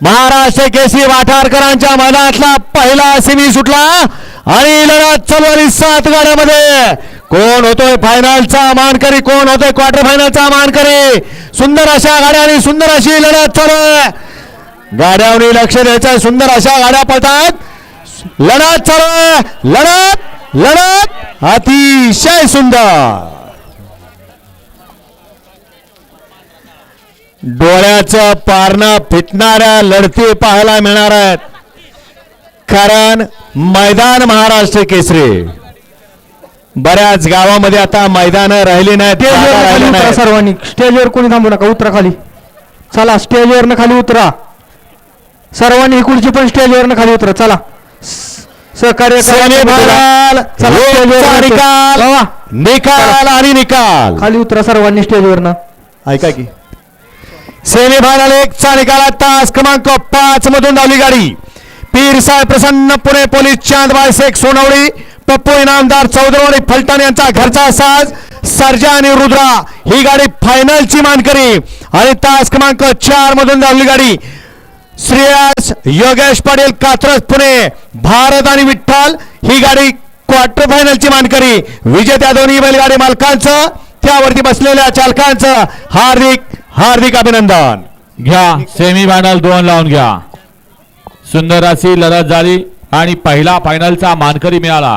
महाराष्ट्र केसरी वाठारकरांच्या मैदानातला पहिला सेमी सुटला आणि लढत चालू झाली 7 गाड्यामध्ये. कोण होतोय फायनलचा मानकरी, कोण होतोय क्वार्टर फायनलचा मानकरी. सुंदर अशा गाड्या आणि सुंदर अशी लढत चालू आहे. गाड्यावर लक्ष द्यायचं, सुंदर अशा गाड्या पळतात. लढत चालू आहे, लढत लढत अतिशय सुंदर. डोळ्याचं पारणं फिटणाऱ्या लढती पाहायला मिळणार आहेत. कारण मैदान महाराष्ट्र केसरी. बऱ्याच गावामध्ये आता मैदान राहिली नाहीत. सर्वांनी स्टेजवर कोणी थांबू नका, उतरा खाली. चला स्टेजवरनं खाली उतरा सर्वांनी. इकडची पण स्टेजवरनं खाली उतरा. चला सहकार्य निकाल आणि निकाल. खाली उतरा सर्वांनी स्टेजवरनं. ऐका की सेमीफायनल 1 चा निकाल. तास क्रमांक 5 मधून धावली गाडी. पीर साहेब प्रसन्न, पुणे पोलीस चांदबाई शेख सोनवडी, पप्पू इनामदार चौधरी फलटण यांचा घरचा साज सर्जा आणि रुद्रा ही गाडी फायनलची मानकरी. आणि तास क्रमांक 4 मधून धावली गाडी श्रेयस योगेश पाटील कात्रज पुणे, भारत आणि विठ्ठल ही गाडी क्वार्टर फायनलची मानकरी. विजेत्या दोन्ही बैलगाडी मालकांचं, त्यावरती बसलेल्या चालकांचं हार्दिक हार्दिक अभिनंदन. घ्या सेमीफायनल 2 लावून घ्या. सुंदर अशी लढत झाली आणि पहिला फायनलचा मानकरी मिळाला.